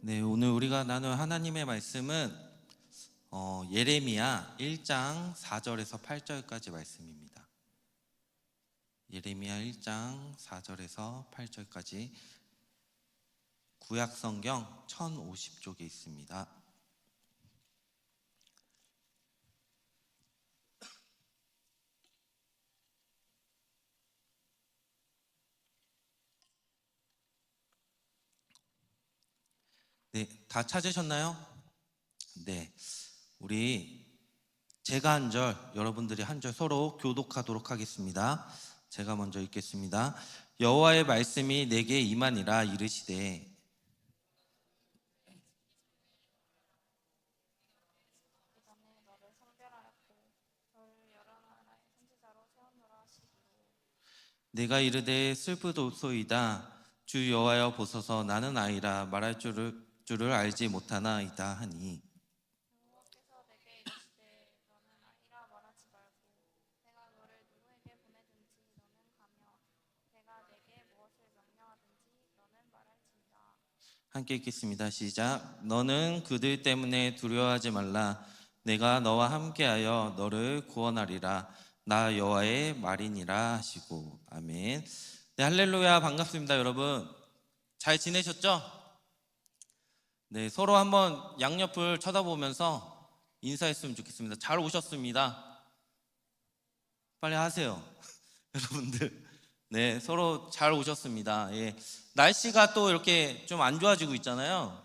네, 오늘 우리가 나눌 하나님의 말씀은 예레미야 1장 4절에서 8절까지 말씀입니다. 예레미야 1장 4절에서 8절까지 구약성경 1050쪽에 있습니다. 네, 다 찾으셨나요? 네, 우리 제가 한 절, 여러분들이 한 절 서로 교독하도록 하겠습니다. 제가 먼저 읽겠습니다. 여호와의 말씀이 내게 임하니라 이르시되 내가 이르되 슬프도소이다. 주 여호와여 보소서 나는 아이라 말할 줄을 알지 못하나이다 하니 여호와께서 내게 이르시되 너는 아이라 말하지 말고 내가 너를 누구에게 보내든지 너는 가며 내가 내게 무엇을 명령하든지 너는 말할지니라. 함께 읽겠습니다. 시작. 너는 그들 때문에 두려워하지 말라. 내가 너와 함께하여 너를 구원하리라. 나 여호와의 말이니라 하시고. 아멘. 네, 할렐루야. 반갑습니다, 여러분. 잘 지내셨죠? 네, 서로 한번 양옆을 쳐다보면서 인사했으면 좋겠습니다. 잘 오셨습니다. 빨리 하세요. 여러분들. 네, 서로 잘 오셨습니다. 예. 날씨가 또 이렇게 좀 안 좋아지고 있잖아요.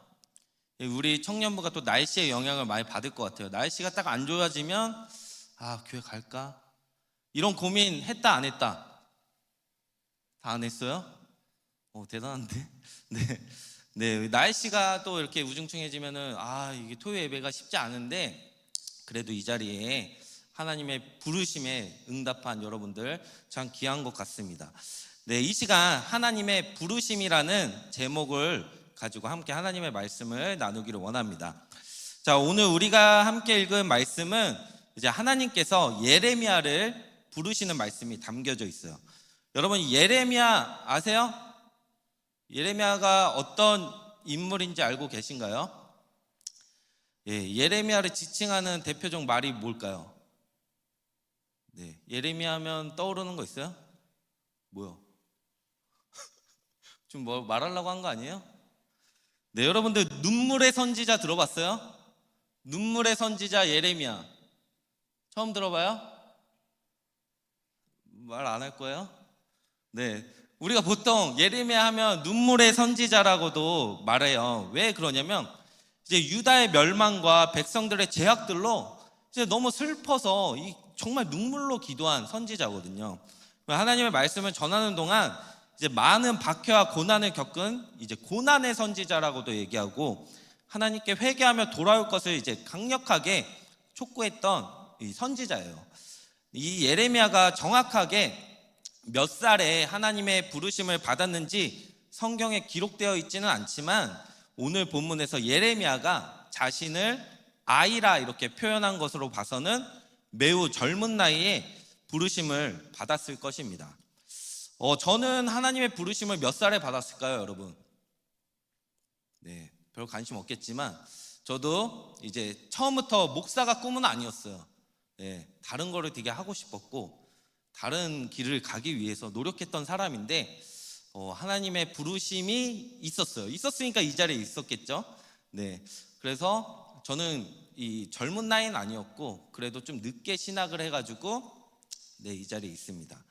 예, 우리 청년부가 또 날씨의 영향을 많이 받을 것 같아요. 날씨가 딱 안 좋아지면 교회 갈까? 이런 고민 했다 안 했다? 다 안 했어요? 대단한데? 네. 네, 날씨가 또 이렇게 우중충해지면은 이게 토요 예배가 쉽지 않은데 그래도 이 자리에 하나님의 부르심에 응답한 여러분들 참 귀한 것 같습니다. 네, 이 시간 하나님의 부르심이라는 제목을 가지고 함께 하나님의 말씀을 나누기를 원합니다. 자, 오늘 우리가 함께 읽은 말씀은 이제 하나님께서 예레미야를 부르시는 말씀이 담겨져 있어요. 여러분 예레미야 아세요? 예레미야가 어떤 인물인지 알고 계신가요? 예, 예레미야를 지칭하는 대표적 말이 뭘까요? 네, 예레미야 하면 떠오르는 거 있어요? 뭐요? 좀 뭐 말하려고 한 거 아니에요? 네, 여러분들 눈물의 선지자 들어봤어요? 눈물의 선지자 예레미야 처음 들어봐요? 말 안 할 거예요? 네, 우리가 보통 예레미야 하면 눈물의 선지자라고도 말해요. 왜 그러냐면 이제 유다의 멸망과 백성들의 죄악들로 이제 너무 슬퍼서 정말 눈물로 기도한 선지자거든요. 하나님의 말씀을 전하는 동안 이제 많은 박해와 고난을 겪은 이제 고난의 선지자라고도 얘기하고 하나님께 회개하며 돌아올 것을 이제 강력하게 촉구했던 이 선지자예요. 이 예레미야가 정확하게 몇 살에 하나님의 부르심을 받았는지 성경에 기록되어 있지는 않지만 오늘 본문에서 예레미야가 자신을 아이라 이렇게 표현한 것으로 봐서는 매우 젊은 나이에 부르심을 받았을 것입니다. 저는 하나님의 부르심을 몇 살에 받았을까요, 여러분? 네, 별 관심 없겠지만 저도 이제 처음부터 목사가 꿈은 아니었어요. 네, 다른 거를 되게 하고 싶었고 다른 길을 가기 위해서 노력했던 사람인데 하나님의 부르심이 있었어요. 있었으니까 이 자리에 있었겠죠. 네, 그래서 저는 이 젊은 나이는 아니었고 그래도 좀 늦게 신학을 해가지고 네, 이 자리에 있습니다.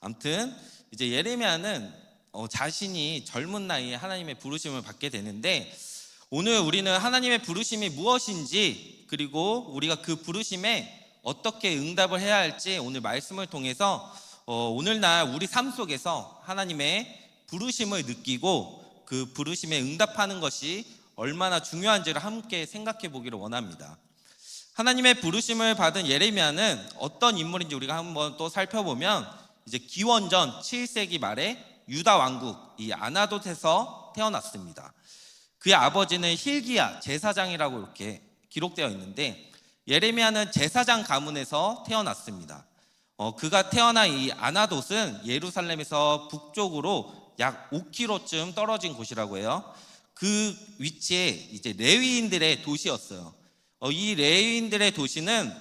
아무튼 이제 예레미야는 자신이 젊은 나이에 하나님의 부르심을 받게 되는데 오늘 우리는 하나님의 부르심이 무엇인지 그리고 우리가 그 부르심에 어떻게 응답을 해야 할지 오늘 말씀을 통해서 오늘날 우리 삶 속에서 하나님의 부르심을 느끼고 그 부르심에 응답하는 것이 얼마나 중요한지를 함께 생각해 보기를 원합니다. 하나님의 부르심을 받은 예레미야는 어떤 인물인지 우리가 한번 또 살펴보면 이제 기원전 7세기 말에 유다 왕국 이 아나돗에서 태어났습니다. 그의 아버지는 힐기야 제사장이라고 이렇게 기록되어 있는데 예레미야는 제사장 가문에서 태어났습니다. 그가 태어난 이 아나돗은 예루살렘에서 북쪽으로 약 5km쯤 떨어진 곳이라고 해요. 그 위치에 이제 레위인들의 도시였어요. 이 레위인들의 도시는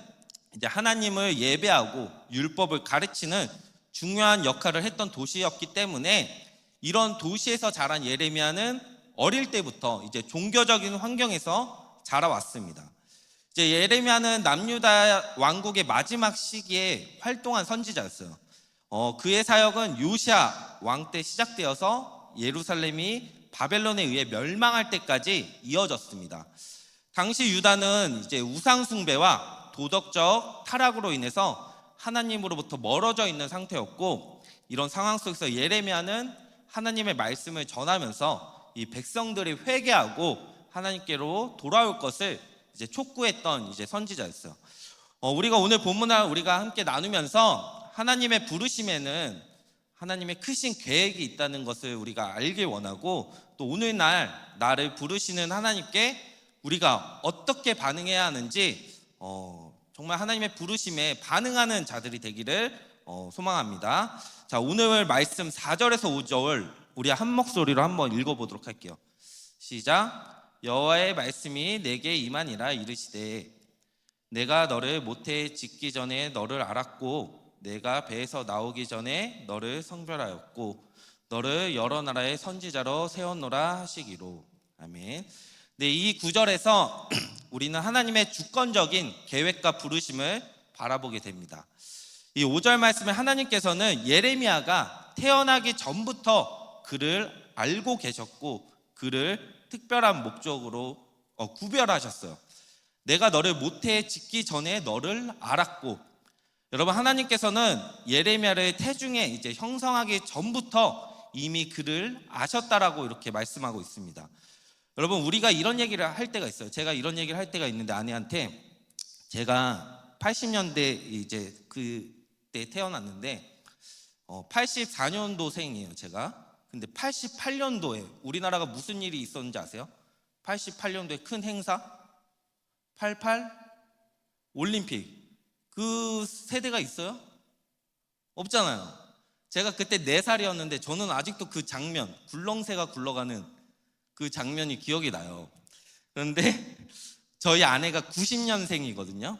이제 하나님을 예배하고 율법을 가르치는 중요한 역할을 했던 도시였기 때문에 이런 도시에서 자란 예레미야는 어릴 때부터 이제 종교적인 환경에서 자라왔습니다. 이제 예레미야는 남유다 왕국의 마지막 시기에 활동한 선지자였어요. 그의 사역은 요시야 왕 때 시작되어서 예루살렘이 바벨론에 의해 멸망할 때까지 이어졌습니다. 당시 유다는 이제 우상 숭배와 도덕적 타락으로 인해서 하나님으로부터 멀어져 있는 상태였고, 이런 상황 속에서 예레미야는 하나님의 말씀을 전하면서 이 백성들이 회개하고 하나님께로 돌아올 것을 이제 촉구했던 이제 선지자였어요. 우리가 오늘 본문을 우리가 함께 나누면서 하나님의 부르심에는 하나님의 크신 계획이 있다는 것을 우리가 알길 원하고, 또 오늘날 나를 부르시는 하나님께 우리가 어떻게 반응해야 하는지 정말 하나님의 부르심에 반응하는 자들이 되기를 소망합니다. 자, 오늘 말씀 4절에서 5절 우리 한 목소리로 한번 읽어보도록 할게요. 시작. 여호와의 말씀이 내게 임하니라. 이르시되 내가 너를 모태에 짓기 전에 너를 알았고 내가 배에서 나오기 전에 너를 성별하였고 너를 여러 나라의 선지자로 세웠노라 하시기로. 아멘. 네, 이 구절에서 우리는 하나님의 주권적인 계획과 부르심을 바라보게 됩니다. 이 5절 말씀에 하나님께서는 예레미야가 태어나기 전부터 그를 알고 계셨고 그를 특별한 목적으로 구별하셨어요. 내가 너를 모태에 짓기 전에 너를 알았고, 여러분 하나님께서는 예레미야를 태중에 이제 형성하기 전부터 이미 그를 아셨다라고 이렇게 말씀하고 있습니다. 여러분 우리가 이런 얘기를 할 때가 있어요. 제가 이런 얘기를 할 때가 있는데 아내한테, 제가 80년대 이제 그때 태어났는데 84년도생이에요 제가. 근데 88년도에 우리나라가 무슨 일이 있었는지 아세요? 88년도에 큰 행사 88 올림픽, 그 세대가 있어요? 없잖아요. 제가 그때 4살이었는데 저는 아직도 그 장면, 굴렁쇠가 굴러가는 그 장면이 기억이 나요. 그런데 저희 아내가 90년생이거든요.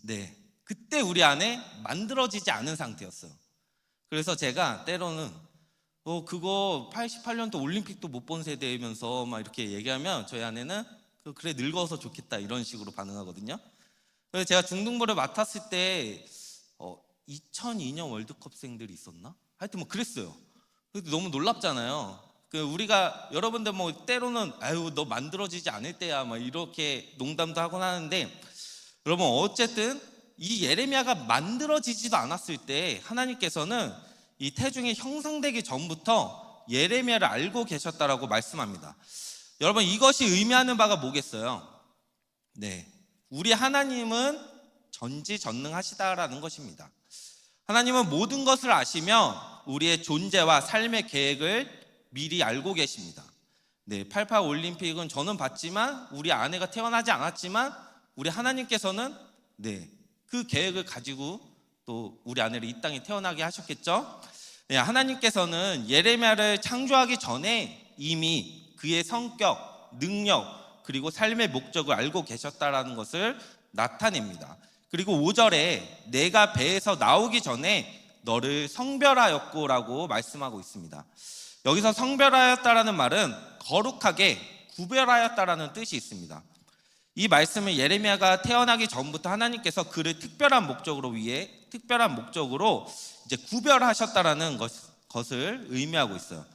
네, 그때 우리 아내 만들어지지 않은 상태였어요. 그래서 제가 때로는 그거 88년도 올림픽도 못 본 세대이면서 막 이렇게 얘기하면 저희 아내는 그래 늙어서 좋겠다 이런 식으로 반응하거든요. 그래서 제가 중등부를 맡았을 때 2002년 월드컵생들이 있었나? 하여튼 뭐 그랬어요. 너무 놀랍잖아요. 우리가 여러분들 뭐 때로는 아유 너 만들어지지 않을 때야 막 이렇게 농담도 하곤 하는데, 여러분 어쨌든 이 예레미야가 만들어지지도 않았을 때 하나님께서는 이 태중이 형성되기 전부터 예레미야를 알고 계셨다라고 말씀합니다. 여러분 이것이 의미하는 바가 뭐겠어요? 네, 우리 하나님은 전지전능하시다라는 것입니다. 하나님은 모든 것을 아시며 우리의 존재와 삶의 계획을 미리 알고 계십니다. 네, 88 올림픽은 저는 봤지만 우리 아내가 태어나지 않았지만 우리 하나님께서는 그 계획을 가지고 또 우리 아내를 이 땅에 태어나게 하셨겠죠. 네, 하나님께서는 예레미야를 창조하기 전에 이미 그의 성격, 능력 그리고 삶의 목적을 알고 계셨다라는 것을 나타냅니다. 그리고 5절에 내가 배에서 나오기 전에 너를 성별하였고 라고 말씀하고 있습니다. 여기서 성별하였다라는 말은 거룩하게 구별하였다라는 뜻이 있습니다. 이 말씀은 예레미야가 태어나기 전부터 하나님께서 그를 특별한 목적으로 이제 구별하셨다라는 것을 의미하고 있어요.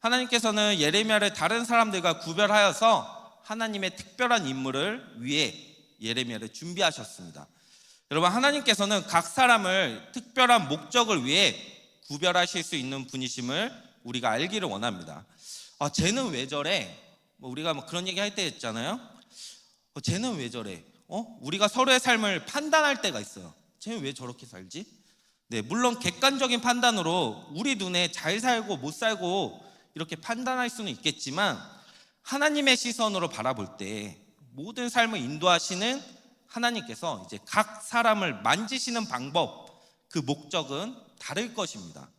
하나님께서는 예레미야를 다른 사람들과 구별하여서 하나님의 특별한 임무를 위해 예레미야를 준비하셨습니다. 여러분 하나님께서는 각 사람을 특별한 목적을 위해 구별하실 수 있는 분이심을 우리가 알기를 원합니다. 쟤는 왜 저래? 우리가 그런 얘기 할 때 있잖아요. 쟤는 왜 저래? 우리가 서로의 삶을 판단할 때가 있어요. 쟤는 왜 저렇게 살지? 네, 물론 객관적인 판단으로 우리 눈에 잘 살고 못 살고 이렇게 판단할 수는 있겠지만 하나님의 시선으로 바라볼 때 모든 삶을 인도하시는 하나님께서 이제 각 사람을 만지시는 방법, 그 목적은 다를 것입니다.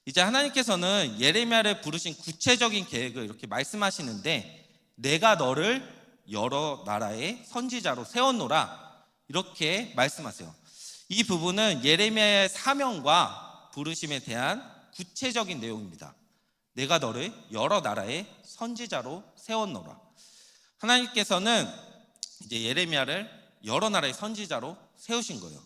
이제 하나님께서는 예레미야를 부르신 구체적인 계획을 이렇게 말씀하시는데, 내가 너를 여러 나라의 선지자로 세웠노라, 이렇게 말씀하세요. 이 부분은 예레미야의 사명과 부르심에 대한 구체적인 내용입니다. 내가 너를 여러 나라의 선지자로 세웠노라. 하나님께서는 이제 예레미야를 여러 나라의 선지자로 세우신 거예요.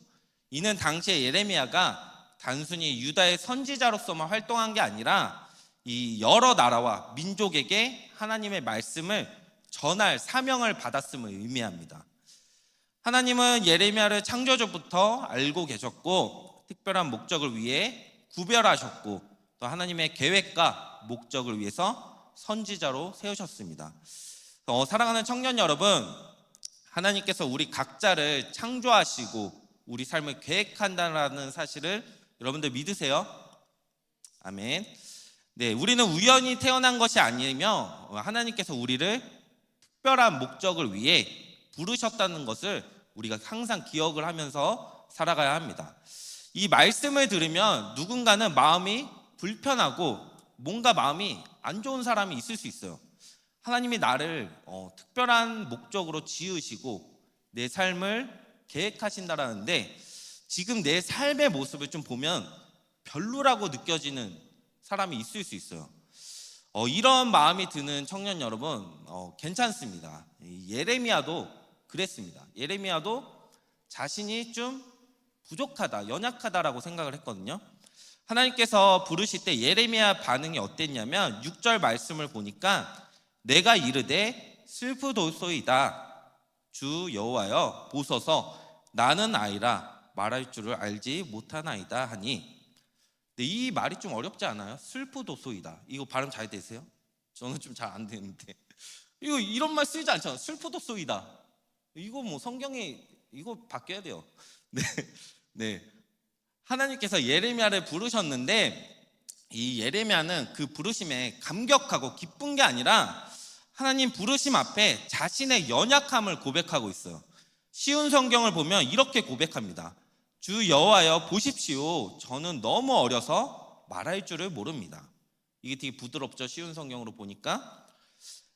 이는 당시에 예레미야가 단순히 유다의 선지자로서만 활동한 게 아니라 이 여러 나라와 민족에게 하나님의 말씀을 전할 사명을 받았음을 의미합니다. 하나님은 예레미야를 창조주부터 알고 계셨고, 특별한 목적을 위해 구별하셨고, 또 하나님의 계획과 목적을 위해서 선지자로 세우셨습니다. 사랑하는 청년 여러분, 하나님께서 우리 각자를 창조하시고 우리 삶을 계획한다는 사실을 여러분들 믿으세요? 아멘. 네, 우리는 우연히 태어난 것이 아니며 하나님께서 우리를 특별한 목적을 위해 부르셨다는 것을 우리가 항상 기억을 하면서 살아가야 합니다. 이 말씀을 들으면 누군가는 마음이 불편하고 뭔가 마음이 안 좋은 사람이 있을 수 있어요. 하나님이 나를 특별한 목적으로 지으시고 내 삶을 계획하신다라는데, 지금 내 삶의 모습을 좀 보면 별로라고 느껴지는 사람이 있을 수 있어요. 이런 마음이 드는 청년 여러분, 괜찮습니다. 예레미야도 그랬습니다. 예레미야도 자신이 좀 부족하다, 연약하다라고 생각을 했거든요. 하나님께서 부르실 때 예레미야 반응이 어땠냐면 6절 말씀을 보니까, 내가 이르되 슬프도소이다, 주 여호와여 보소서, 나는 아이라 말할 줄을 알지 못하나이다 하니. 근데 이 말이 좀 어렵지 않아요? 슬프도소이다, 이거 발음 잘 되세요? 저는 좀 잘 안 되는데 이거 이런 말 쓰지 않잖아요. 슬프도소이다, 이거 뭐 성경에 이거 바뀌어야 돼요. 네, 네. 하나님께서 예레미야를 부르셨는데, 이 예레미야는 그 부르심에 감격하고 기쁜 게 아니라 하나님 부르심 앞에 자신의 연약함을 고백하고 있어요. 쉬운 성경을 보면 이렇게 고백합니다. 주 여호와여 보십시오, 저는 너무 어려서 말할 줄을 모릅니다. 이게 되게 부드럽죠, 쉬운 성경으로 보니까.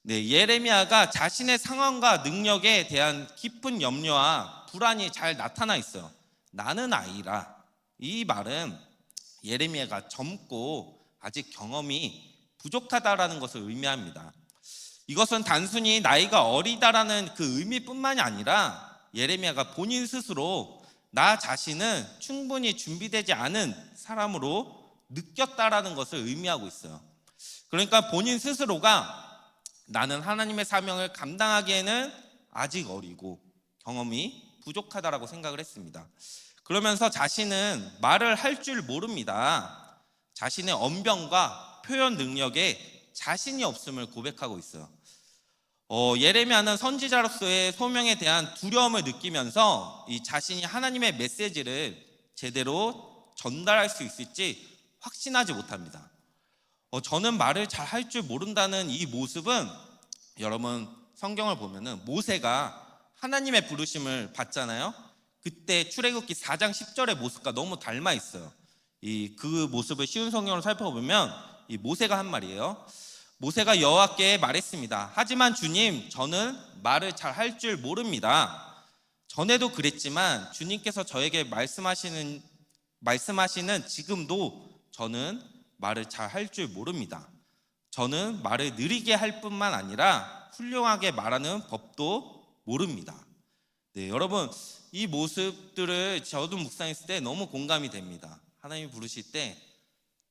네, 예레미야가 자신의 상황과 능력에 대한 깊은 염려와 불안이 잘 나타나 있어요. 나는 아이라, 이 말은 예레미야가 젊고 아직 경험이 부족하다라는 것을 의미합니다. 이것은 단순히 나이가 어리다라는 그 의미뿐만이 아니라 예레미야가 본인 스스로 나 자신은 충분히 준비되지 않은 사람으로 느꼈다라는 것을 의미하고 있어요. 그러니까 본인 스스로가 나는 하나님의 사명을 감당하기에는 아직 어리고 경험이 부족하다라고 생각을 했습니다. 그러면서 자신은 말을 할 줄 모릅니다. 자신의 언변과 표현 능력에 자신이 없음을 고백하고 있어요. 예레미야는 선지자로서의 소명에 대한 두려움을 느끼면서 이 자신이 하나님의 메시지를 제대로 전달할 수 있을지 확신하지 못합니다. 저는 말을 잘 할 줄 모른다는 이 모습은, 여러분 성경을 보면은 모세가 하나님의 부르심을 받잖아요. 그때 출애굽기 4장 10절의 모습과 너무 닮아 있어요. 그 모습을 쉬운 성경으로 살펴보면 이 모세가 한 말이에요. 모세가 여호와께 말했습니다. 하지만 주님, 저는 말을 잘 할 줄 모릅니다. 전에도 그랬지만 주님께서 저에게 말씀하시는 지금도 저는 말을 잘 할 줄 모릅니다. 저는 말을 느리게 할 뿐만 아니라 훌륭하게 말하는 법도 모릅니다. 네, 여러분 이 모습들을 저도 묵상했을 때 너무 공감이 됩니다. 하나님이 부르실 때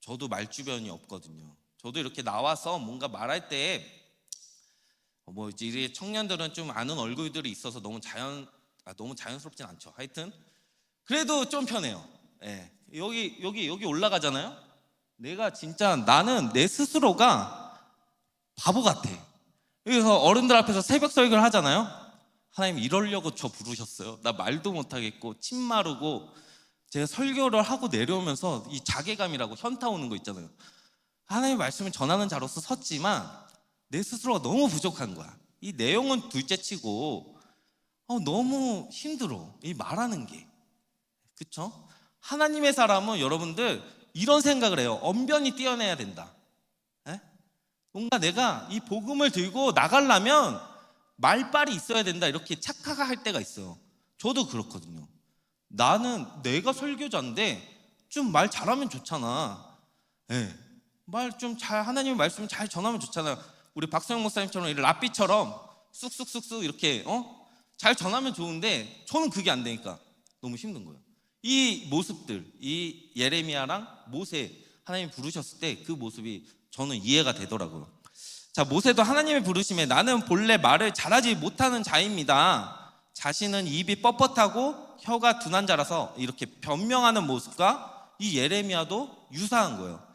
저도 말주변이 없거든요. 저도 이렇게 나와서 뭔가 말할 때 이제 청년들은 좀 아는 얼굴들이 있어서 너무 자연스럽진 않죠. 하여튼 그래도 좀 편해요. 예, 여기 올라가잖아요. 내가 진짜 나는 내 스스로가 바보 같아. 그래서 어른들 앞에서 새벽 설교를 하잖아요. 하나님 이러려고 저 부르셨어요. 나 말도 못하겠고 침 마르고, 제가 설교를 하고 내려오면서 이 자괴감이라고 현타 오는 거 있잖아요. 하나님의 말씀을 전하는 자로서 섰지만 내 스스로가 너무 부족한 거야. 이 내용은 둘째치고 너무 힘들어, 이 말하는 게. 그쵸? 하나님의 사람은 여러분들 이런 생각을 해요. 언변이 뛰어내야 된다. 예? 뭔가 내가 이 복음을 들고 나가려면 말빨이 있어야 된다, 이렇게 착각할 때가 있어요. 저도 그렇거든요. 나는 내가 설교자인데 좀 말 잘하면 좋잖아. 예. 말 좀 잘, 하나님의 말씀 잘 전하면 좋잖아요. 우리 박성영 목사님처럼 랍비처럼 쑥쑥쑥쑥 이렇게 잘 전하면 좋은데 저는 그게 안 되니까 너무 힘든 거예요. 이 모습들, 이 예레미야랑 모세, 하나님이 부르셨을 때 그 모습이 저는 이해가 되더라고요. 자, 모세도 하나님의 부르심에 나는 본래 말을 잘하지 못하는 자입니다. 자신은 입이 뻣뻣하고 혀가 둔한 자라서 이렇게 변명하는 모습과 이 예레미야도 유사한 거예요.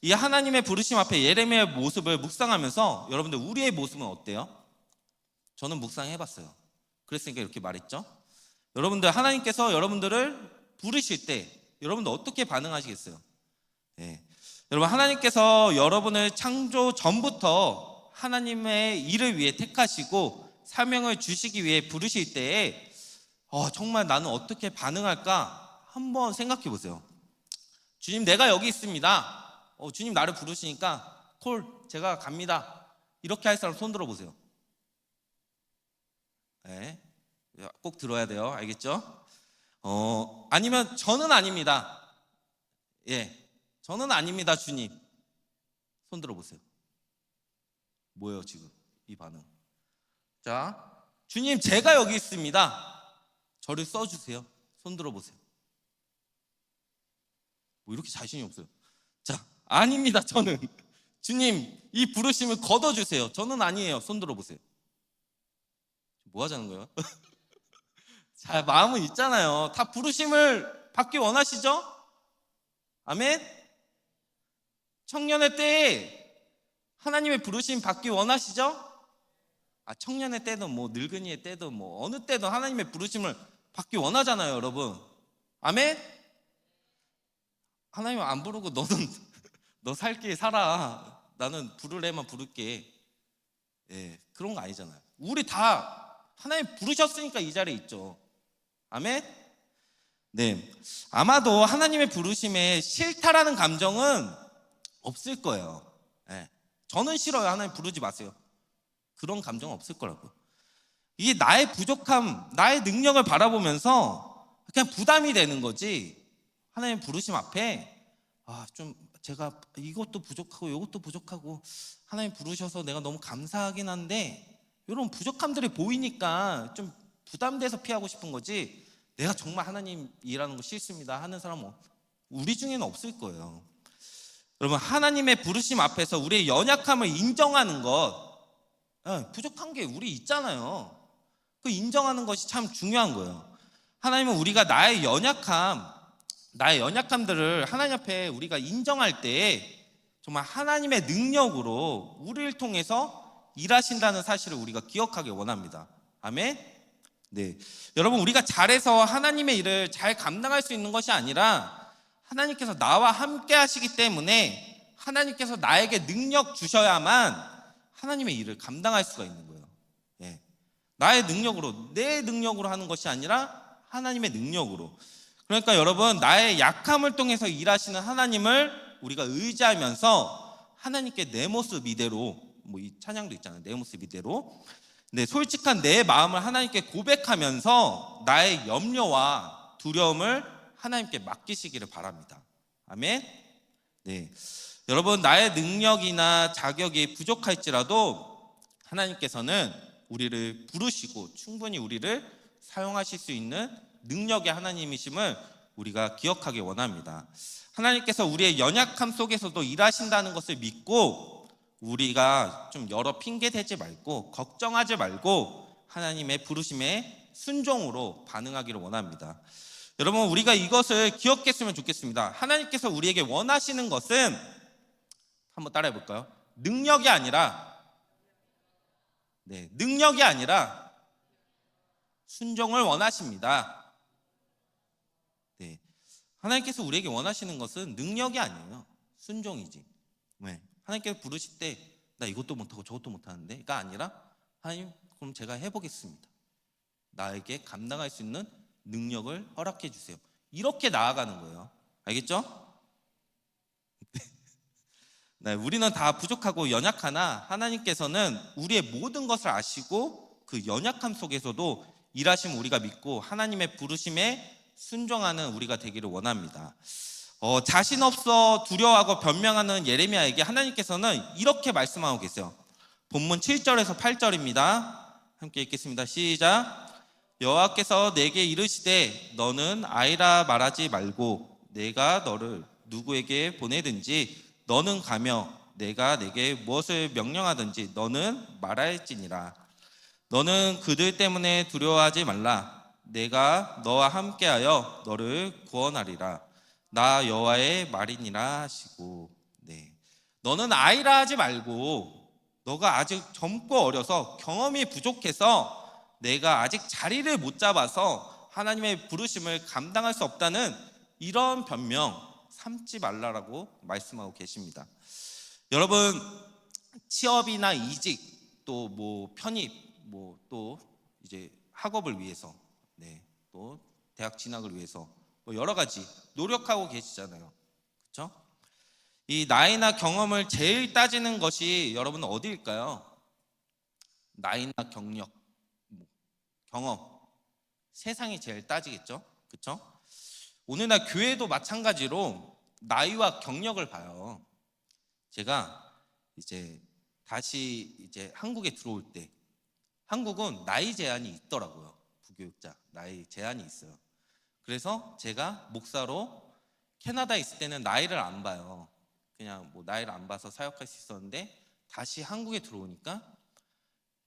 이 하나님의 부르심 앞에 예레미야의 모습을 묵상하면서 여러분들 우리의 모습은 어때요? 저는 묵상해봤어요. 그랬으니까 이렇게 말했죠. 여러분들 하나님께서 여러분들을 부르실 때 여러분들 어떻게 반응하시겠어요? 예. 여러분 하나님께서 여러분을 창조 전부터 하나님의 일을 위해 택하시고 사명을 주시기 위해 부르실 때에 정말 나는 어떻게 반응할까 한번 생각해 보세요. 주님, 내가 여기 있습니다. 주님 나를 부르시니까 제가 갑니다. 이렇게 할 사람 손 들어 보세요. 네. 꼭 들어야 돼요. 알겠죠? 아니면 저는 아닙니다. 예, 저는 아닙니다, 주님. 손 들어 보세요. 뭐예요 지금 이 반응? 자, 주님 제가 여기 있습니다. 저를 써주세요. 손 들어 보세요. 뭐 이렇게 자신이 없어요. 자, 아닙니다. 저는 주님 이 부르심을 걷어주세요. 저는 아니에요. 손 들어 보세요. 뭐 하자는 거예요? 자, 마음은 있잖아요. 다 부르심을 받기 원하시죠? 아멘. 청년의 때에 하나님의 부르심 받기 원하시죠? 청년의 때든 뭐 늙은이의 때든 뭐 어느 때든 하나님의 부르심을 받기 원하잖아요, 여러분. 아멘. 하나님 안 부르고 너는 너 살 길 살아. 나는 부르래만 부를게. 예, 그런 거 아니잖아요. 우리 다 하나님 부르셨으니까 이 자리에 있죠. 아멘. 네, 아마도 하나님의 부르심에 싫다라는 감정은 없을 거예요. 예, 저는 싫어요. 하나님 부르지 마세요. 그런 감정은 없을 거라고. 이게 나의 부족함, 나의 능력을 바라보면서 그냥 부담이 되는 거지. 하나님 부르심 앞에 좀 제가 이것도 부족하고 이것도 부족하고 하나님 부르셔서 내가 너무 감사하긴 한데 이런 부족함들이 보이니까 좀 부담돼서 피하고 싶은 거지, 내가 정말 하나님 일하는 거 싫습니다 하는 사람은 우리 중에는 없을 거예요. 여러분, 하나님의 부르심 앞에서 우리의 연약함을 인정하는 것, 부족한 게 우리 있잖아요. 그 인정하는 것이 참 중요한 거예요. 하나님은 우리가 나의 연약함들을 하나님 앞에 우리가 인정할 때 정말 하나님의 능력으로 우리를 통해서 일하신다는 사실을 우리가 기억하기 원합니다. 아멘. 네, 여러분, 우리가 잘해서 하나님의 일을 잘 감당할 수 있는 것이 아니라 하나님께서 나와 함께 하시기 때문에 하나님께서 나에게 능력 주셔야만 하나님의 일을 감당할 수가 있는 거예요. 예. 나의 능력으로, 내 능력으로 하는 것이 아니라 하나님의 능력으로. 그러니까 여러분, 나의 약함을 통해서 일하시는 하나님을 우리가 의지하면서 하나님께 내 모습 이대로, 뭐 이 찬양도 있잖아요. 내 모습 이대로. 네, 솔직한 내 마음을 하나님께 고백하면서 나의 염려와 두려움을 하나님께 맡기시기를 바랍니다. 아멘. 네, 여러분, 나의 능력이나 자격이 부족할지라도 하나님께서는 우리를 부르시고 충분히 우리를 사용하실 수 있는 능력의 하나님이심을 우리가 기억하기 원합니다. 하나님께서 우리의 연약함 속에서도 일하신다는 것을 믿고 우리가 좀 여러 핑계 대지 말고 걱정하지 말고 하나님의 부르심에 순종으로 반응하기를 원합니다. 여러분, 우리가 이것을 기억했으면 좋겠습니다. 하나님께서 우리에게 원하시는 것은, 한번 따라해 볼까요? 능력이 아니라 순종을 원하십니다. 네, 하나님께서 우리에게 원하시는 것은 능력이 아니에요. 순종이지. 네, 하나님께서 부르실 때 나 이것도 못하고 저것도 못하는데가 아니라 하나님, 그럼 제가 해보겠습니다. 나에게 감당할 수 있는 능력을 허락해 주세요. 이렇게 나아가는 거예요. 알겠죠? 네, 우리는 다 부족하고 연약하나 하나님께서는 우리의 모든 것을 아시고 그 연약함 속에서도 일하심 우리가 믿고 하나님의 부르심에 순종하는 우리가 되기를 원합니다. 자신 없어 두려워하고 변명하는 예레미야에게 하나님께서는 이렇게 말씀하고 계세요. 본문 7절에서 8절입니다. 함께 읽겠습니다. 시작. 여호와께서 내게 이르시되 너는 아이라 말하지 말고 내가 너를 누구에게 보내든지 너는 가며 내가 내게 무엇을 명령하든지 너는 말할지니라. 너는 그들 때문에 두려워하지 말라. 내가 너와 함께하여 너를 구원하리라. 나 여호와의 말이니라 하시고. 네. 너는 아이라 하지 말고, 너가 아직 젊고 어려서 경험이 부족해서 내가 아직 자리를 못 잡아서 하나님의 부르심을 감당할 수 없다는 이런 변명 삼지 말라라고 말씀하고 계십니다. 여러분, 취업이나 이직, 또 뭐 편입, 뭐 또 이제 학업을 위해서, 네, 또 대학 진학을 위해서 뭐 여러 가지 노력하고 계시잖아요. 그렇죠? 이 나이나 경험을 제일 따지는 것이 여러분 어디일까요? 나이나 경력, 경험, 세상이 제일 따지겠죠? 그렇죠? 오늘날 교회도 마찬가지로 나이와 경력을 봐요. 제가 이제 다시 이제 한국에 들어올 때 한국은 나이 제한이 있더라고요. 부교육자 나이 제한이 있어요. 그래서 제가 목사로 캐나다에 있을 때는 나이를 안 봐요. 그냥 뭐 나이를 안 봐서 사역할 수 있었는데 다시 한국에 들어오니까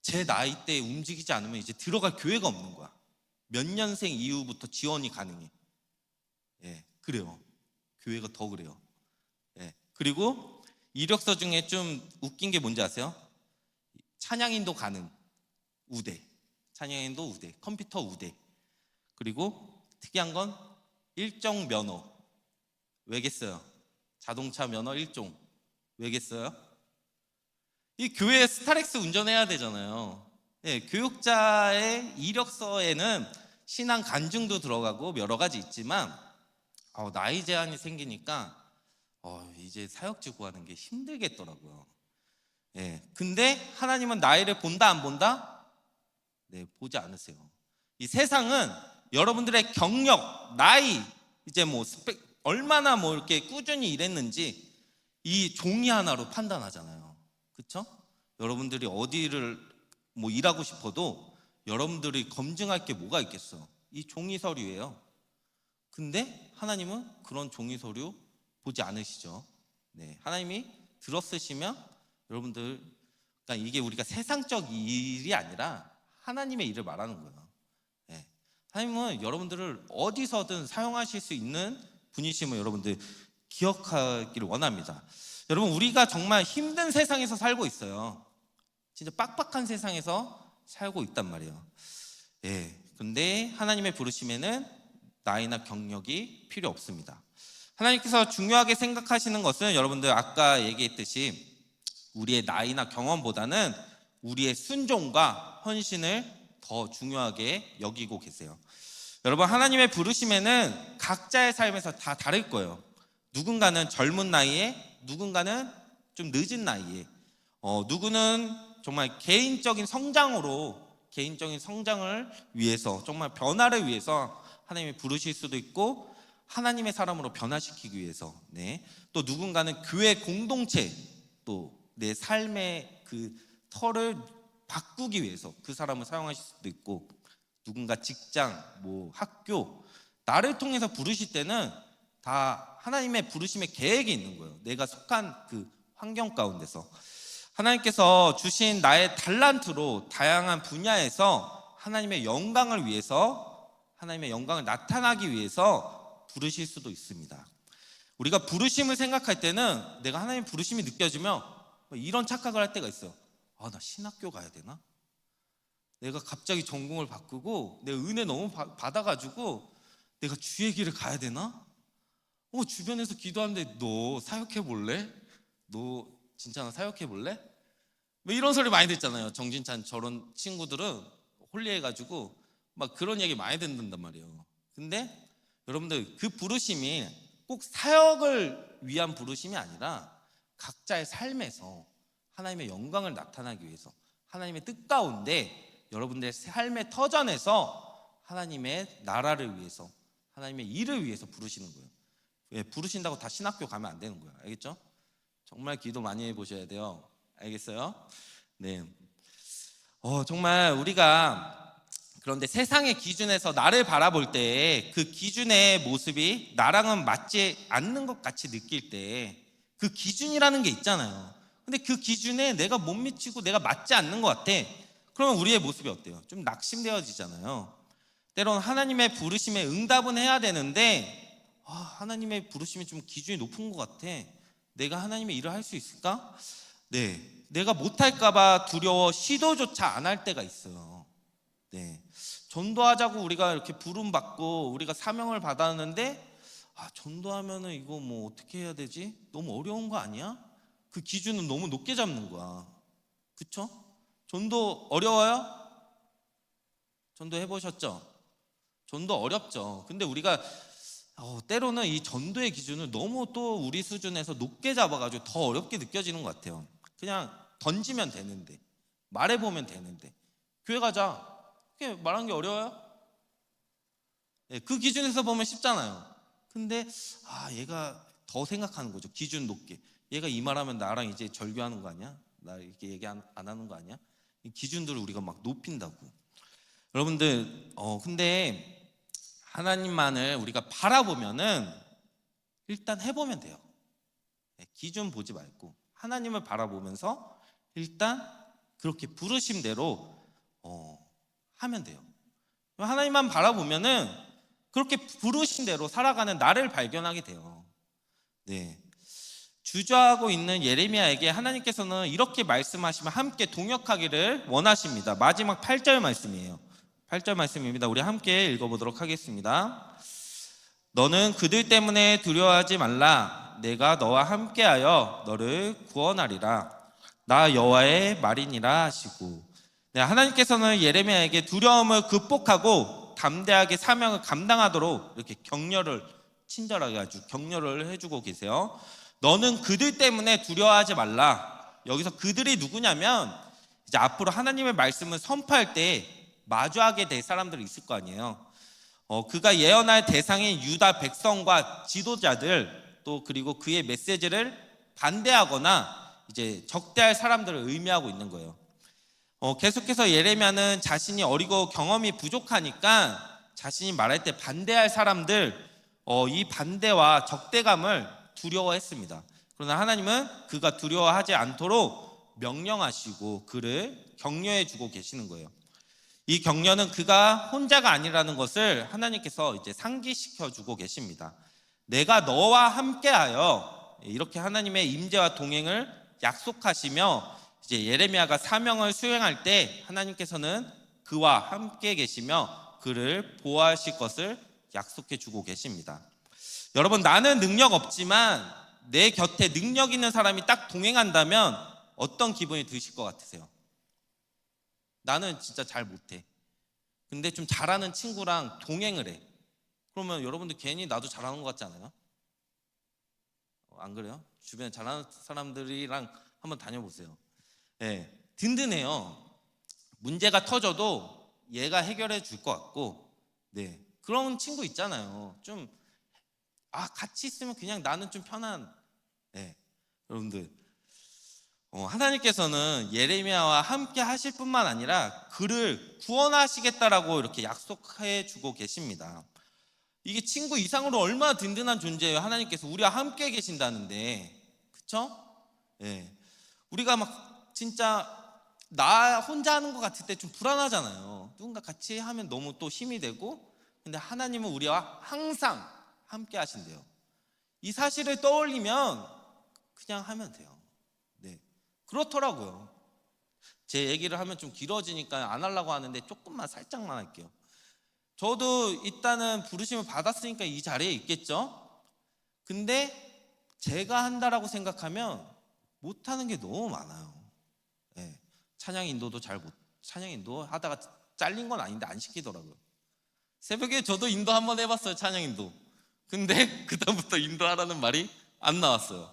제 나이 때 움직이지 않으면 이제 들어갈 교회가 없는 거야. 몇 년생 이후부터 지원이 가능해. 예, 그래요. 교회가 더 그래요. 예, 그리고 이력서 중에 좀 웃긴 게 뭔지 아세요? 찬양인도 가능, 우대. 찬양인도 우대, 컴퓨터 우대. 그리고 특이한 건 일종 면허. 왜겠어요? 자동차 면허 1종. 왜겠어요? 이 교회에 스타렉스 운전해야 되잖아요. 예, 교육자의 이력서에는 신앙 간증도 들어가고 여러 가지 있지만 나이 제한이 생기니까 이제 사역지 구하는 게 힘들겠더라고요. 예, 근데 하나님은 나이를 본다 안 본다? 네, 보지 않으세요. 이 세상은 여러분들의 경력, 나이, 이제 뭐 스펙, 얼마나 뭐 이렇게 꾸준히 일했는지 이 종이 하나로 판단하잖아요. 그렇죠? 여러분들이 어디를 뭐 일하고 싶어도 여러분들이 검증할 게 뭐가 있겠어? 이 종이 서류예요. 근데 하나님은 그런 종이 서류 보지 않으시죠. 네, 하나님이 들었으시면 여러분들, 그러니까 이게 우리가 세상적 일이 아니라 하나님의 일을 말하는 거예요. 네, 하나님은 여러분들을 어디서든 사용하실 수 있는 분이심을 여러분들 기억하기를 원합니다. 여러분, 우리가 정말 힘든 세상에서 살고 있어요. 진짜 빡빡한 세상에서 살고 있단 말이에요. 예, 근데 하나님의 부르심에는 나이나 경력이 필요 없습니다. 하나님께서 중요하게 생각하시는 것은 여러분들 아까 얘기했듯이 우리의 나이나 경험보다는 우리의 순종과 헌신을 더 중요하게 여기고 계세요. 여러분, 하나님의 부르심에는 각자의 삶에서 다 다를 거예요. 누군가는 젊은 나이에, 누군가는 좀 늦은 나이에, 누구는 정말 개인적인 성장을 위해서, 정말 변화를 위해서 하나님이 부르실 수도 있고 하나님의 사람으로 변화시키기 위해서, 네, 또 누군가는 교회 공동체, 또 내 삶의 그 터를 바꾸기 위해서 그 사람을 사용하실 수도 있고, 누군가 직장, 뭐 학교, 나를 통해서 부르실 때는 다 하나님의 부르심의 계획이 있는 거예요. 내가 속한 그 환경 가운데서 하나님께서 주신 나의 달란트로 다양한 분야에서 하나님의 영광을 위해서, 하나님의 영광을 나타나기 위해서 부르실 수도 있습니다. 우리가 부르심을 생각할 때는 내가 하나님의 부르심이 느껴지면 이런 착각을 할 때가 있어요. 나 신학교 가야 되나? 내가 갑자기 전공을 바꾸고 내 은혜 너무 받아가지고 내가 주의 길을 가야 되나? 주변에서 기도하는데 너 사역해 볼래? 너 진짜 사역해 볼래? 뭐 이런 소리 많이 듣잖아요. 정진찬 저런 친구들은 홀리해가지고 막 그런 얘기 많이 듣는단 말이에요. 근데 여러분들, 그 부르심이 꼭 사역을 위한 부르심이 아니라 각자의 삶에서 하나님의 영광을 나타나기 위해서 하나님의 뜻 가운데 여러분들의 삶의 터전에서 하나님의 나라를 위해서 하나님의 일을 위해서 부르시는 거예요. 왜? 부르신다고 다 신학교 가면 안 되는 거예요. 알겠죠? 정말 기도 많이 해보셔야 돼요. 알겠어요? 네. 정말 우리가 그런데 세상의 기준에서 나를 바라볼 때 그 기준의 모습이 나랑은 맞지 않는 것 같이 느낄 때 그 기준이라는 게 있잖아요. 근데 그 기준에 내가 못 미치고 내가 맞지 않는 것 같아. 그러면 우리의 모습이 어때요? 좀 낙심되어지잖아요. 때로는 하나님의 부르심에 응답은 해야 되는데 하나님의 부르심이 좀 기준이 높은 것 같아. 내가 하나님의 일을 할 수 있을까? 네, 내가 못할까 봐 두려워 시도조차 안 할 때가 있어요. 네, 전도하자고 우리가 이렇게 부름 받고 우리가 사명을 받았는데 전도하면은 이거 뭐 어떻게 해야 되지? 너무 어려운 거 아니야? 그 기준은 너무 높게 잡는 거야. 그쵸? 전도 어려워요? 전도 해보셨죠? 전도 어렵죠. 근데 우리가 때로는 이 전도의 기준을 너무 또 우리 수준에서 높게 잡아가지고 더 어렵게 느껴지는 것 같아요. 그냥 던지면 되는데, 말해보면 되는데, 교회 가자, 그렇게 말하는 게 어려워요? 네, 그 기준에서 보면 쉽잖아요. 근데 얘가 더 생각하는 거죠. 기준 높게. 얘가 이 말하면 나랑 이제 절교하는 거 아니야? 나 이렇게 얘기 안 하는 거 아니야? 이 기준들을 우리가 막 높인다고. 여러분들 근데 하나님만을 우리가 바라보면은 일단 해보면 돼요. 기준 보지 말고 하나님을 바라보면서 일단 그렇게 부르심대로 하면 돼요. 하나님만 바라보면은 그렇게 부르신 대로 살아가는 나를 발견하게 돼요. 네. 주저하고 있는 예레미야에게 하나님께서는 이렇게 말씀하시면 함께 동역하기를 원하십니다. 마지막 8절 말씀이에요. 8절 말씀입니다. 우리 함께 읽어보도록 하겠습니다. 너는 그들 때문에 두려워하지 말라. 내가 너와 함께하여 너를 구원하리라. 나 여호와의 말이니라 하시고. 네, 하나님께서는 예레미야에게 두려움을 극복하고 담대하게 사명을 감당하도록 이렇게 격려를 친절하게 아주 격려를 해주고 계세요. 너는 그들 때문에 두려워하지 말라. 여기서 그들이 누구냐면 이제 앞으로 하나님의 말씀을 선포할 때 마주하게 될 사람들이 있을 거 아니에요. 그가 예언할 대상인 유다 백성과 지도자들 또 그리고 그의 메시지를 반대하거나 이제 적대할 사람들을 의미하고 있는 거예요. 계속해서 예레미야는 자신이 어리고 경험이 부족하니까 자신이 말할 때 반대할 사람들 이 반대와 적대감을 두려워했습니다. 그러나 하나님은 그가 두려워하지 않도록 명령하시고 그를 격려해 주고 계시는 거예요. 이 격려는 그가 혼자가 아니라는 것을 하나님께서 이제 상기시켜 주고 계십니다. 내가 너와 함께하여 이렇게 하나님의 임재와 동행을 약속하시며 이제 예레미야가 사명을 수행할 때 하나님께서는 그와 함께 계시며 그를 보호하실 것을 약속해 주고 계십니다. 여러분, 나는 능력 없지만 내 곁에 능력 있는 사람이 딱 동행한다면 어떤 기분이 드실 것 같으세요? 나는 진짜 잘 못해. 근데 좀 잘하는 친구랑 동행을 해. 그러면 여러분들 괜히 나도 잘하는 것 같지 않아요? 안 그래요? 주변에 잘하는 사람들이랑 한번 다녀보세요. 네, 든든해요. 문제가 터져도 얘가 해결해 줄 것 같고, 네, 그런 친구 있잖아요. 좀 같이 있으면 그냥 나는 좀 편한. 네, 여러분들 하나님께서는 예레미야와 함께 하실 뿐만 아니라 그를 구원하시겠다라고 이렇게 약속해 주고 계십니다. 이게 친구 이상으로 얼마나 든든한 존재예요. 하나님께서 우리와 함께 계신다는데, 그쵸? 네. 우리가 막 진짜 나 혼자 하는 것 같을 때 좀 불안하잖아요. 누군가 같이 하면 너무 또 힘이 되고, 근데 하나님은 우리와 항상 함께 하신대요. 이 사실을 떠올리면 그냥 하면 돼요. 네, 그렇더라고요. 제 얘기를 하면 좀 길어지니까 안 하려고 하는데 조금만 살짝만 할게요. 저도 일단은 부르심을 받았으니까 이 자리에 있겠죠. 근데 제가 한다라고 생각하면 못하는 게 너무 많아요. 네, 찬양 인도도 찬양 인도 하다가 잘린 건 아닌데 안 시키더라고요. 새벽에 저도 인도 한번 해봤어요. 찬양 인도. 근데 그다음부터 인도하라는 말이 안 나왔어요.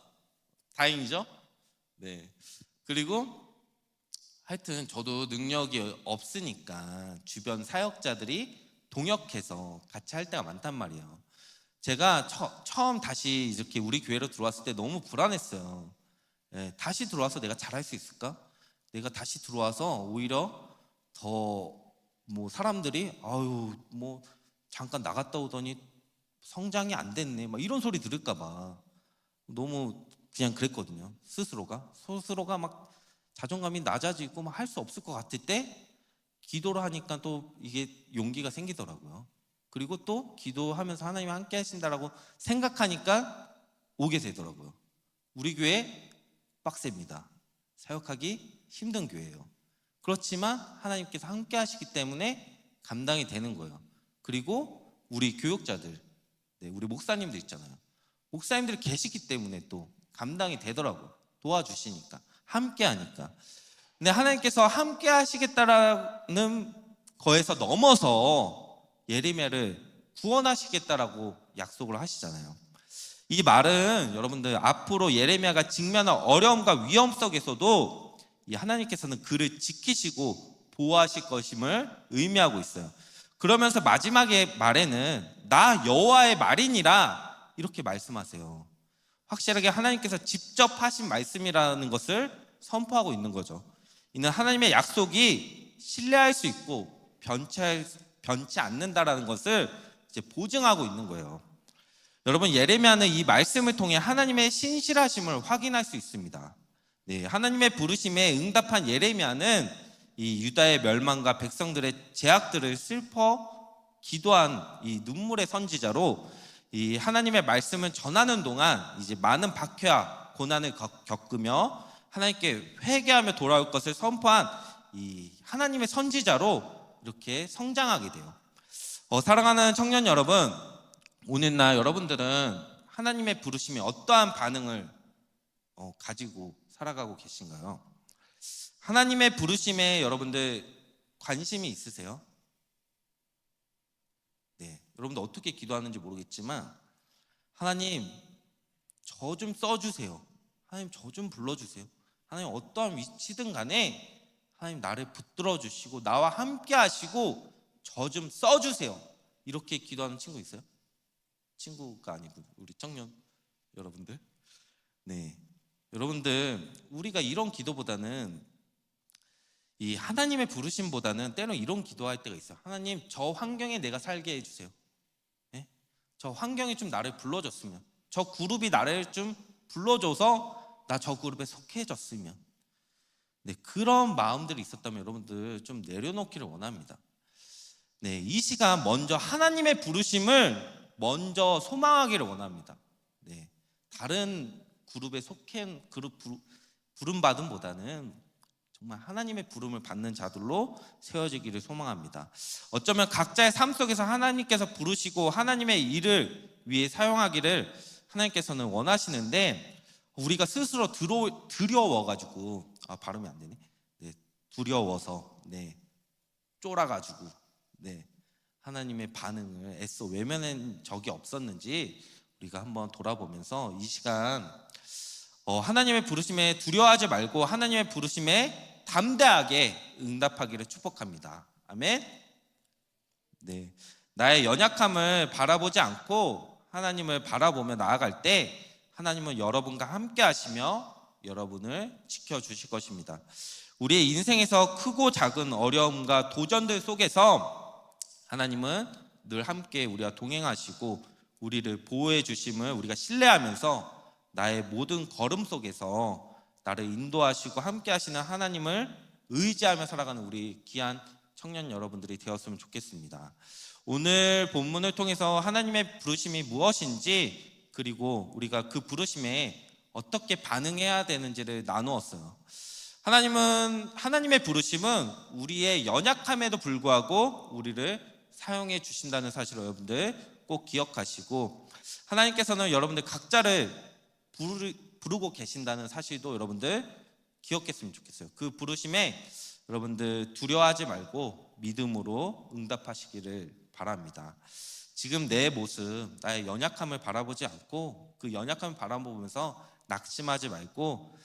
다행이죠? 네. 그리고 하여튼 저도 능력이 없으니까 주변 사역자들이 동역해서 같이 할 때가 많단 말이에요. 제가 처음 다시 이렇게 우리 교회로 들어왔을 때 너무 불안했어요. 예, 다시 들어와서 내가 잘할 수 있을까? 내가 다시 들어와서 오히려 더 뭐 사람들이 아유 뭐 잠깐 나갔다 오더니 성장이 안 됐네 막 이런 소리 들을까 봐 너무 그냥 그랬거든요. 스스로가 막 자존감이 낮아지고 막 할 수 없을 것 같을 때 기도를 하니까 또 이게 용기가 생기더라고요. 그리고 또 기도하면서 하나님이 함께 하신다라고 생각하니까 오게 되더라고요. 우리 교회 빡셉니다. 사역하기 힘든 교회예요. 그렇지만 하나님께서 함께 하시기 때문에 감당이 되는 거예요. 그리고 우리 교육자들, 우리 목사님들 있잖아요. 목사님들이 계시기 때문에 또 감당이 되더라고요. 도와주시니까, 함께 하니까. 근데 하나님께서 함께 하시겠다라는 거에서 넘어서 예레미야를 구원하시겠다라고 약속을 하시잖아요. 이 말은 여러분들 앞으로 예레미야가 직면한 어려움과 위험 속에서도 이 하나님께서는 그를 지키시고 보호하실 것임을 의미하고 있어요. 그러면서 마지막에 말에는 나 여호와의 말이니라 이렇게 말씀하세요. 확실하게 하나님께서 직접 하신 말씀이라는 것을 선포하고 있는 거죠. 이는 하나님의 약속이 신뢰할 수 있고 변치 않는다라는 것을 이제 보증하고 있는 거예요. 여러분, 예레미야는 이 말씀을 통해 하나님의 신실하심을 확인할 수 있습니다. 네, 하나님의 부르심에 응답한 예레미야는 이 유다의 멸망과 백성들의 죄악들을 슬퍼 기도한 이 눈물의 선지자로 이 하나님의 말씀을 전하는 동안 이제 많은 박해와 고난을 겪으며 하나님께 회개하며 돌아올 것을 선포한 이 하나님의 선지자로 이렇게 성장하게 돼요. 사랑하는 청년 여러분, 오늘날 여러분들은 하나님의 부르심에 어떠한 반응을 가지고 살아가고 계신가요? 하나님의 부르심에 여러분들 관심이 있으세요? 네, 여러분들 어떻게 기도하는지 모르겠지만 하나님 저 좀 써주세요. 하나님 저 좀 불러주세요. 하나님 어떠한 위치든 간에 하나님 나를 붙들어 주시고 나와 함께 하시고 저 좀 써주세요. 이렇게 기도하는 친구 있어요? 친구가 아니고 우리 청년 여러분들, 네, 여러분들 우리가 이런 기도보다는 이 하나님의 부르심보다는 때로 이런 기도할 때가 있어요. 하나님 저 환경에 내가 살게 해주세요. 네? 저 환경에 좀 나를 불러줬으면, 저 그룹이 나를 좀 불러줘서 나 저 그룹에 속해졌으면, 네, 그런 마음들이 있었다면 여러분들 좀 내려놓기를 원합니다. 네, 이 시간 먼저 하나님의 부르심을 먼저 소망하기를 원합니다. 네, 다른 그룹에 속한 그룹 부름받음보다는 정말 하나님의 부름을 받는 자들로 세워지기를 소망합니다. 어쩌면 각자의 삶 속에서 하나님께서 부르시고 하나님의 일을 위해 사용하기를 하나님께서는 원하시는데 우리가 스스로 두려워가지고 발음이 안 되네. 네, 두려워서 쫄아가지고 하나님의 반응을 애써 외면한 적이 없었는지 우리가 한번 돌아보면서 이 시간 하나님의 부르심에 두려워하지 말고 하나님의 부르심에 담대하게 응답하기를 축복합니다. 아멘. 네, 나의 연약함을 바라보지 않고 하나님을 바라보며 나아갈 때 하나님은 여러분과 함께 하시며 여러분을 지켜주실 것입니다. 우리의 인생에서 크고 작은 어려움과 도전들 속에서 하나님은 늘 함께 우리와 동행하시고 우리를 보호해 주심을 우리가 신뢰하면서 나의 모든 걸음 속에서 나를 인도하시고 함께 하시는 하나님을 의지하며 살아가는 우리 귀한 청년 여러분들이 되었으면 좋겠습니다. 오늘 본문을 통해서 하나님의 부르심이 무엇인지 그리고 우리가 그 부르심에 어떻게 반응해야 되는지를 나누었어요. 하나님의 부르심은 우리의 연약함에도 불구하고 우리를 사용해 주신다는 사실을 여러분들 꼭 기억하시고, 하나님께서는 여러분들 각자를 부르고 계신다는 사실도 여러분들 기억했으면 좋겠어요. 그 부르심에 여러분들 두려워하지 말고 믿음으로 응답하시기를 바랍니다. 지금 내 모습, 나의 연약함을 바라보지 않고 그 연약함을 바라보면서 낙심하지 말고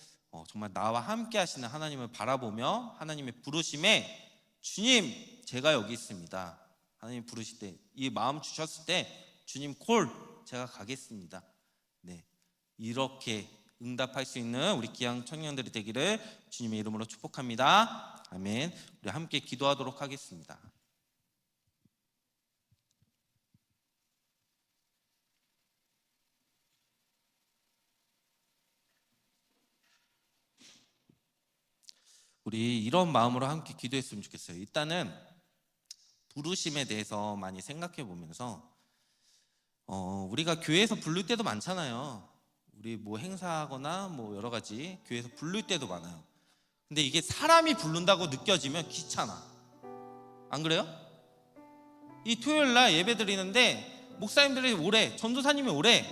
정말 나와 함께 하시는 하나님을 바라보며 하나님의 부르심에 주님 제가 여기 있습니다. 하나님 부르실 때 이 마음 주셨을 때 주님 콜 제가 가겠습니다. 네, 이렇게 응답할 수 있는 우리 기양 청년들이 되기를 주님의 이름으로 축복합니다. 아멘. 우리 함께 기도하도록 하겠습니다. 우리 이런 마음으로 함께 기도했으면 좋겠어요. 일단은 부르심에 대해서 많이 생각해 보면서 우리가 교회에서 부를 때도 많잖아요. 우리 뭐 행사하거나 뭐 여러 가지 교회에서 부를 때도 많아요. 근데 이게 사람이 부른다고 느껴지면 귀찮아. 안 그래요? 이 토요일 날 예배 드리는데 목사님들이 오래, 전도사님이 오래.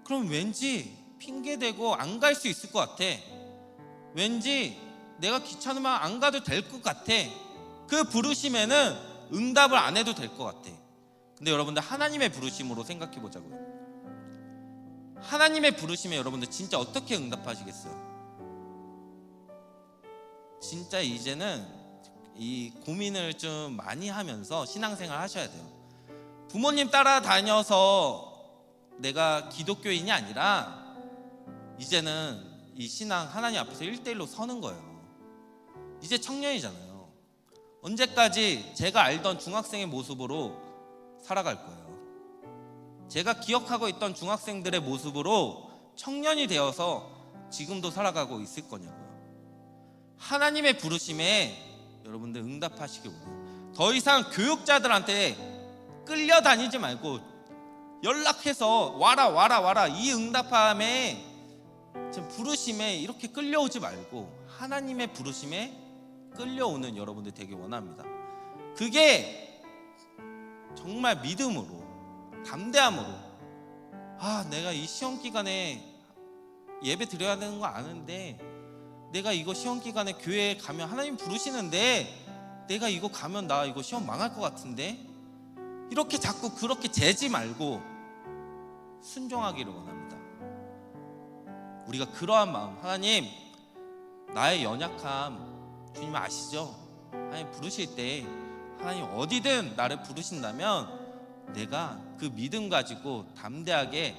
그럼 왠지 핑계대고 안 갈 수 있을 것 같아. 왠지 내가 귀찮으면 안 가도 될 것 같아. 그 부르심에는 응답을 안 해도 될 것 같아. 근데 여러분들 하나님의 부르심으로 생각해 보자고요. 하나님의 부르심에 여러분들 진짜 어떻게 응답하시겠어요? 진짜 이제는 이 고민을 좀 많이 하면서 신앙생활 하셔야 돼요. 부모님 따라다녀서 내가 기독교인이 아니라 이제는 이 신앙 하나님 앞에서 1대1로 서는 거예요. 이제 청년이잖아요. 언제까지 제가 알던 중학생의 모습으로 살아갈 거예요? 제가 기억하고 있던 중학생들의 모습으로 청년이 되어서 지금도 살아가고 있을 거냐고요. 하나님의 부르심에 여러분들 응답하시기 원해요. 더 이상 교육자들한테 끌려다니지 말고 연락해서 와라 이 응답함에 지금 부르심에 이렇게 끌려오지 말고 하나님의 부르심에 끌려오는 여러분들 되게 원합니다. 그게 정말 믿음으로 담대함으로 내가 이 시험 기간에 예배 드려야 되는 거 아는데 내가 이거 시험 기간에 교회에 가면 하나님 부르시는데 내가 이거 가면 나 이거 시험 망할 것 같은데 이렇게 자꾸 그렇게 재지 말고 순종하기를 원합니다. 우리가 그러한 마음, 하나님 나의 연약함 주님 아시죠? 하나님 부르실 때 하나님 어디든 나를 부르신다면 내가 그 믿음 가지고 담대하게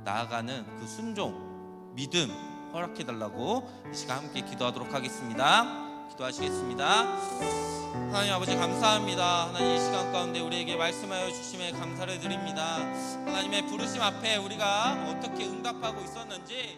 나아가는 그 순종, 믿음 허락해달라고 이 시간 함께 기도하도록 하겠습니다. 기도하시겠습니다. 하나님 아버지 감사합니다. 하나님 이 시간 가운데 우리에게 말씀하여 주심에 감사를 드립니다. 하나님의 부르심 앞에 우리가 어떻게 응답하고 있었는지